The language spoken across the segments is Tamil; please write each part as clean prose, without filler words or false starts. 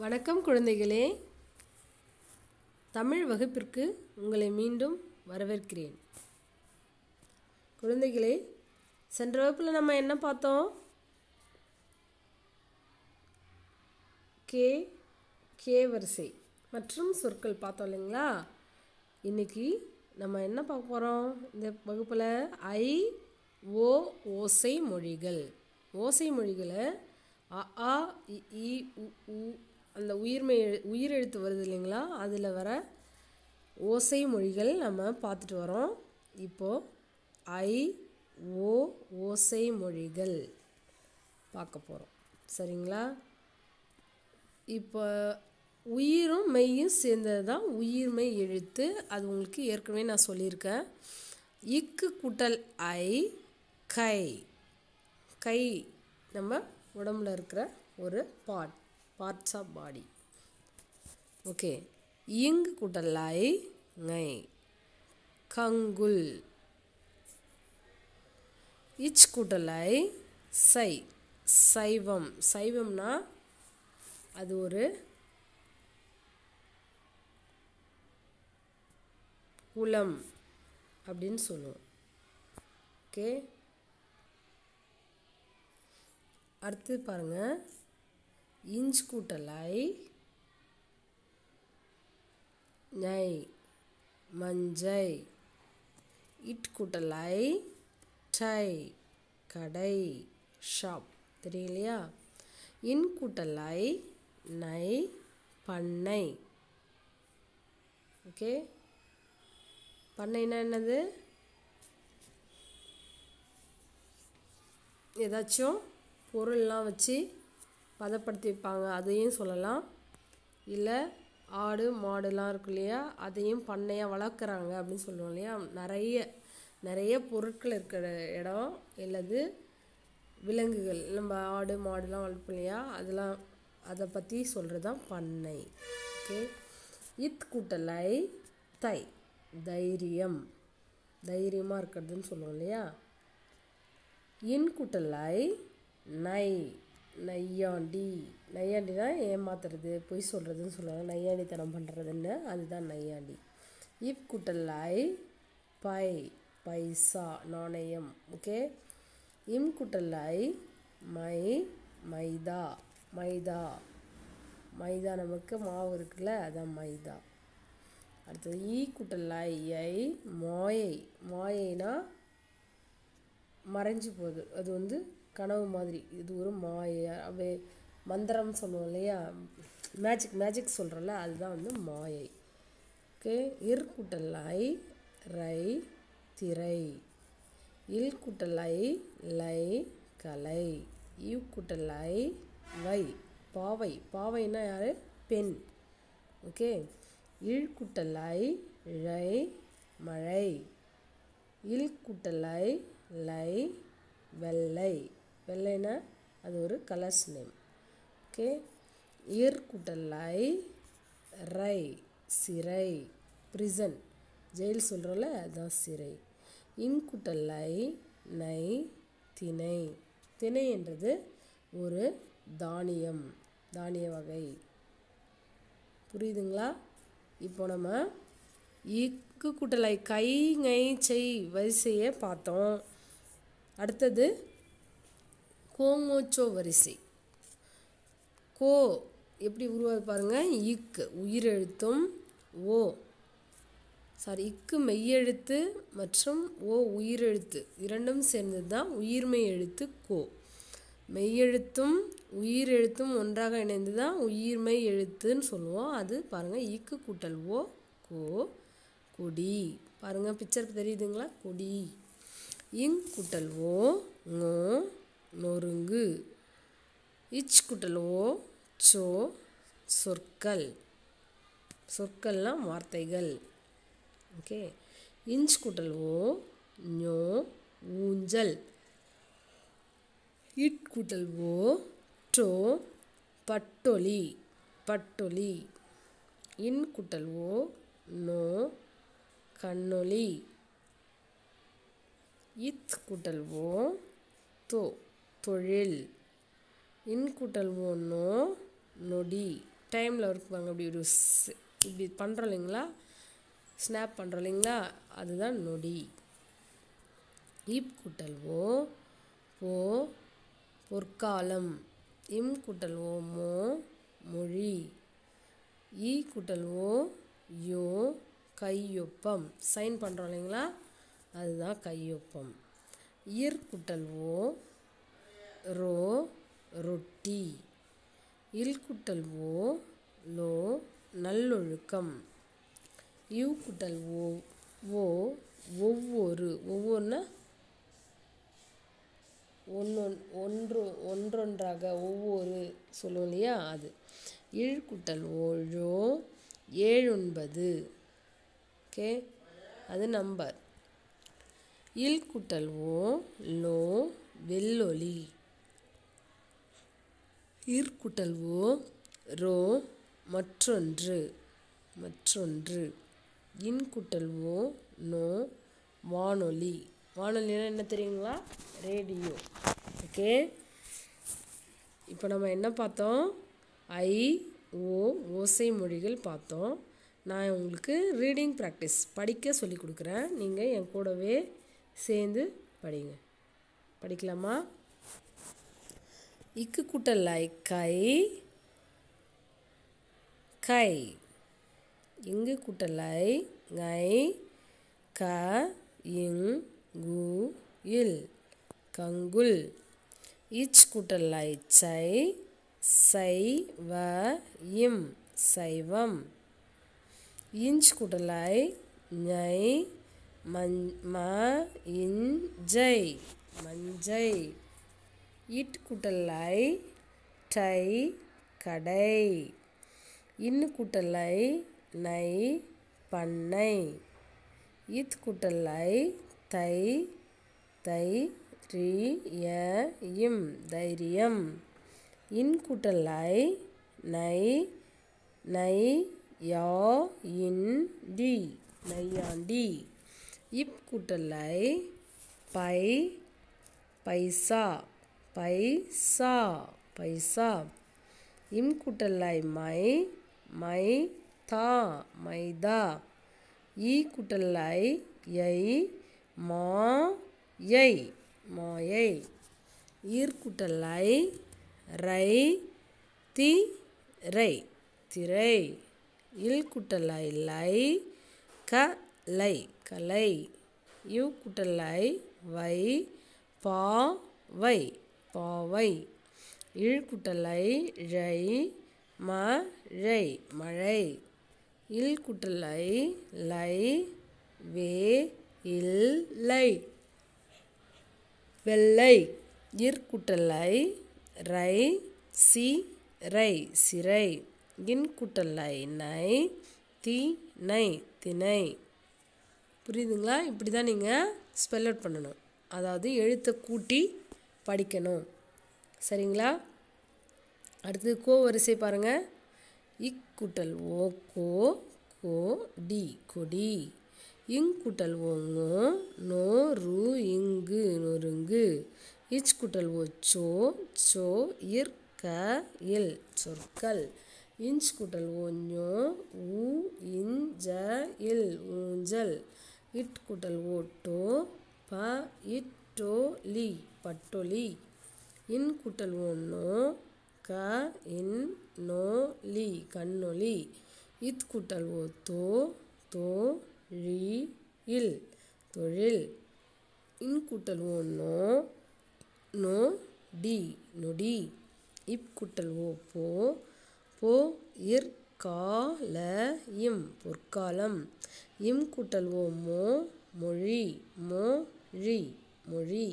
வணக்கம் குழந்தைகளே, தமிழ் வகுப்பிற்கு உங்களை மீண்டும் வரவேற்கிறேன். குழந்தைகளே, சென்ற வகுப்பில் நம்ம என்ன பார்த்தோம்? கே வரிசை மற்றும் சொற்கள் பார்த்தோம் இல்லைங்களா? இன்னைக்கு நம்ம என்ன பார்க்க போகிறோம் இந்த வகுப்பில்? ஓசை மொழிகள். ஓசை மொழிகளை அ இ உ அந்த உயிரெழுத்து வருது இல்லைங்களா, அதில் வர ஓசை மொழிகள் நம்ம பார்த்துட்டு வரோம். இப்போது ஓசை மொழிகள் பார்க்க போகிறோம். சரிங்களா? இப்போ உயிரும் மெய்யும் சேர்ந்தது தான் உயிர்மெய் எழுத்து. அது உங்களுக்கு ஏற்கனவே நான் சொல்லியிருக்கேன். இக்கு கூட்டல் ஐ, கை. கை நம்ம உடம்புல இருக்கிற ஒரு பார்ட்ஸ் ஆஃப் பாடி. ஓகே. இங்கு கூட்டல் ஐ, ngை. கங்குல். இச் கூட்டல் ஐ, சை. சைவம். சைவம்னா அது ஒரு குலம் அப்படின்னு சொல்லுவோம். ஓகே. அடுத்து பாருங்க. இஞ்ச் கூட்டல் ஐ, ஞை. மஞ்சை. இட் கூட்டல் ஐ, டை. கடை. ஷாப். தெரியலையா? இன் கூட்டல் ஐ, நை. பண்ணை. ஓகே. பண்ணைனா என்னது? ஏதாச்சும் பொருள்லாம் வச்சு பதப்படுத்தி வைப்பாங்க, அதையும் சொல்லலாம். இல்லை ஆடு மாடுலாம் இருக்கு இல்லையா, அதையும் பண்ணையாக வளர்க்குறாங்க அப்படின்னு சொல்லுவோம் இல்லையா. நிறைய பொருட்கள் இருக்கிற இடம், இல்லது விலங்குகள், நம்ம ஆடு மாடுலாம் வளர்ப்போம் இல்லையா, அதை பற்றி சொல்கிறது தான் பண்ணை. ஓகே. இத் கூட்டல் ஐ, தை. தைரியம். தைரியமாக இருக்கிறதுன்னு சொல்லுவோம் இல்லையா. இன் கூட்டல் ஐ, நை. நையாண்டி. நையாண்டினா ஏமாத்துறது, பொய் சொல்கிறதுன்னு சொல்லுவாங்க. நையாண்டித்தனம் பண்ணுறதுன்னு, அதுதான் நையாண்டி. இப் கூட்டல் ஐ, பை. பைசா, நாணயம். ஓகே. இம் கூட்டல் ஐ, மை. மைதா. மைதா. மைதா நமக்கு மாவு இருக்குல்ல, அதான் மைதா. அடுத்தது ஈ கூட்டல் ஐ, மாயை. மாயைனா மறைஞ்சு போகுது, அது கனவு மாதிரி. இது ஒரு மாயை. மந்திரம் சொல்லுவோம் இல்லையா, மேஜிக் சொல்கிறோம்ல, அதுதான் மாயை. ஓகே. இர் கூட்டல் ஐ, ரை. திரை. இல் கூட்டல் ஐ, லை. கலை. இவ் கூட்டல் ஐ, வை. பாவை. பாவைன்னா யார்? பெண். ஓகே. இழ் கூட்டல் ஐ, ழை. மழை. இல் கூட்டல் ஐ, லை. வெள்ளை. வெள்ளைனா அது ஒரு கலர்ஸ் நேம். ஓகே. இர் கூட்டல் ஐ, ரை. சிறை. பிரிசன். ஜெயில் சொல்கிறோம்ல, அதுதான் சிறை. இன் கூட்டல் ஐ, நை. திணை. திணை என்றது ஒரு தானியம், தானிய வகை. புரியுதுங்களா? இப்போ நம்ம இக்கு கூட்டல் ஐ, கை ngை செய் வரிசையை பார்த்தோம். அடுத்தது கோங்கோச்சோ வரிசை. கோ எப்படி உருவாது பாருங்க. இக்கு உயிரெழுத்தும் இக்கு மெய்யெழுத்து மற்றும் உயிரெழுத்து இரண்டும் சேர்ந்தது தான் உயிர்மெய் எழுத்து கோ. மெய்யெழுத்தும் உயிரெழுத்தும் ஒன்றாக இணைந்து தான் உயிர்மெய் எழுத்துன்னு சொல்லுவோம். அது பாருங்கள். இக்கு கூட்டல் கோ. கொடி. பாருங்கள், பிக்சருக்கு தெரியுதுங்களா? கொடி. இங் கூட்டல் ngோ. நொறுங்கு. இச் கூட்டல் சோ. சொற்கள். சொற்கள்லாம் வார்த்தைகள். ஓகே. இஞ்ச் கூட்டல் ஞோ. ஊஞ்சல். இட் கூட்டல் டோ. பட்டொலி. பட்டொலி. இன் கூட்டல் நோ. கண்ணொலி. இத் கூட்டல் தோ. தொழில். இன் கூட்டல் நோ. நொடி. டைமில் இருக்குவாங்க இப்படி ஒரு இப்படி பண்ணுறோம் இல்லைங்களா, ஸ்னாப் பண்ணுறோம் இல்லைங்களா, அதுதான் நொடி. இப் கூட்டல் ஓ போ பொற்காலம். இம் கூட்டல் ஓ மோ மொழி. ஈ கூட்டல் ஓ யோ கையொப்பம். சைன் பண்ணுறோம் இல்லைங்களா, அதுதான் கையொப்பம். இர் கூட்டல் ஓ ரோ ரொட்டி. இல் கூட்டல் ஓ லோ நல்லொழுக்கம். யூ கூட்டல் ஓ ஓ ஒவ்வொரு. ஒவ்வொன்னா ஒன்றொன்றாக ஒவ்வொரு சொல்லுவோம் இல்லையா, அது. இழ் கூட்டல் ஓ ழோ 7 9. ஓகே, அது நம்பர். இல் கூட்டல் ஓ லோ வெள்ளொலி. இர் கூட்டல் ஓ ரோ மற்றொன்று மற்றொன்று. இன் கூட்டல் ஓ நோ வானொலி. வானொலினா என்ன தெரியுங்களா, ரேடியோ. ஓகே, இப்போ நம்ம என்ன பார்த்தோம், ஐ ஓ ஓசை மொழிகள் பார்த்தோம். நான் உங்களுக்கு ரீடிங் ப்ராக்டிஸ் படிக்க சொல்லி கொடுக்குறேன், நீங்கள் என் கூடவே சேர்ந்து படிங்க. படிக்கலாமா? இக்கு கூட்டல் ஐ கை கை. இங்கு கூட்டல் ஐ கை க இங் கு இல் கங்குல். இச் கூட்டல் ஐ சை சை வ இம் சைவம். இஞ்ச் கூட்டல் ஐ ஞை ம இஞ்சை மஞ்சை. இட் கூட்டல் ஐ டை கடை. இன்னு கூட்டல் ஐ நை பண்ணை. இத் கூட்டல் ஐ தை தை ரி ய இம் தைரியம். இன் கூட்டல் ஐ நை நை யா இன் டி நையாண்டி. இப் கூட்டல் ஐ பை பைசா பைசா பைசா. இம் கூட்டல் ஐ மை மை தா மைதா. ஈ கூட்டல் ஐ யை மா யை மாயை. ஈர் கூட்டல் ஐ ரை தி ரை திரை. இல் கூட்டல் ஐ லை க லை கலை. யூ கூட்டல் ஐ வை பா வை பாவை. இழ் கூட்டல் ஐ ழை ம ழை மழை. இல் கூட்டல் ஐ லை வே இல் லை வெள்ளை. இர் கூட்டல் ஐ ரை சி ரை சிறை. இன் கூட்டல் ஐ நை தி நை திணை. புரியுதுங்களா? இப்படி தான் நீங்கள் ஸ்பெல் அவுட் பண்ணணும், அதாவது எழுத்தை கூட்டி படிக்கணும். சரிங்களா? அடுத்தது கோ வரிசை பாருங்கள். இக் கூட்டல் ஓ கோ கோ டி கொடி. இங் கூட்டல் ஓ ngோ நோ ரு இங்கு நொறுங்கு. இச் கூட்டல் ஓ சோ சோ இர் க இல் சொற்கள். இஞ்ச் கூட்டல் ஓ ஞோ உ இஞ்ச இல் ஊஞ்சல். இட் கூட்டல் ஓ டோ ப இட்டோ லி பட்டொலி. இன் கூட்டல் ஓ நோ க இன் நோ லி கண்ணொலி. இத் கூட்டல் ஓ தோ தோ ழி இல் தொழில். இன் கூட்டல் ஓ நோ நோ டி நொடி. இப் கூட்டல் ஓ போ போ இர் கா ல இம் பொற்காலம். இம் கூட்டல் ஓ மோ மொழி மோ ழி மொழி.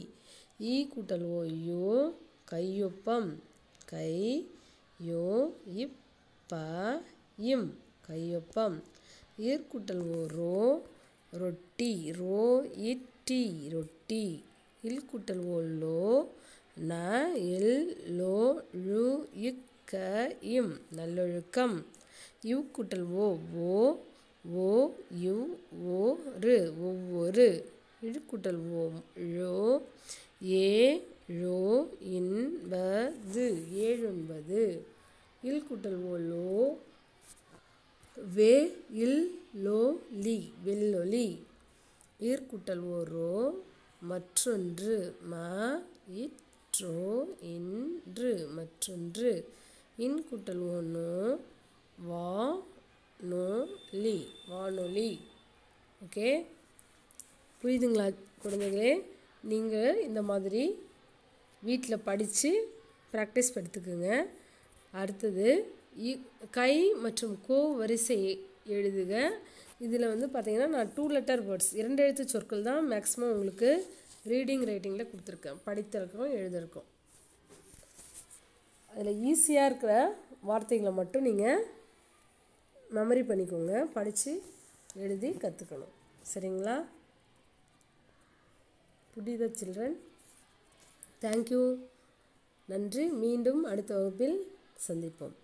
ஈ கூட்டல் ஓ யோ கையொப்பம் கை யோ இப் ப இம் கையொப்பம். இர் கூட்டல் ஓ ரோ ரொட்டி ரோ இட்டி ரொட்டி. இல் கூட்டல் ஓ லோ ந இல் லோ ழு இக்க இம் நல்லொழுக்கம். யூ கூட்டல் ஓ ஓ யு ஓ ரு ஒவ்வொரு. இழ் கூட்டல் ஓ ழோ ஏ ழோ இன்பது 7 9. இல் கூட்டல் ஓ லோ, வே இல் லோ லி வெள்ளொலி. ஈர் கூட்டல் ஓ ரோ, மற்றொன்று ம இற்றோ இன்று மற்றொன்று. இன் கூட்டல் ஓ நோ, வா நோ லி வானொலி. ஓகே, புரியுதுங்களா குழந்தைகளே? நீங்கள் இந்த மாதிரி வீட்டில் படித்து ப்ராக்டிஸ் படுத்துக்குங்க. அடுத்தது கை மற்றும் கோ வரிசை எழுதுக. இதில் வந்து பார்த்திங்கன்னா நான் 2 லெட்டர் வேர்ட்ஸ் 2 எழுத்து சொற்கள் தான் மேக்ஸிமம் உங்களுக்கு ரீடிங் ரைட்டிங்கில் கொடுத்துருக்கேன், படித்திருக்கோம் எழுதிருக்கோம். அதில் ஈஸியாக இருக்கிற வார்த்தைகளை மட்டும் நீங்கள் மெமரி பண்ணிக்கோங்க, படித்து எழுதி கற்றுக்கணும். சரிங்களா? புரியுதா சில்ட்ரன்? தேங்க்யூ. நன்றி. மீண்டும் அடுத்த வகுப்பில் சந்திப்போம்.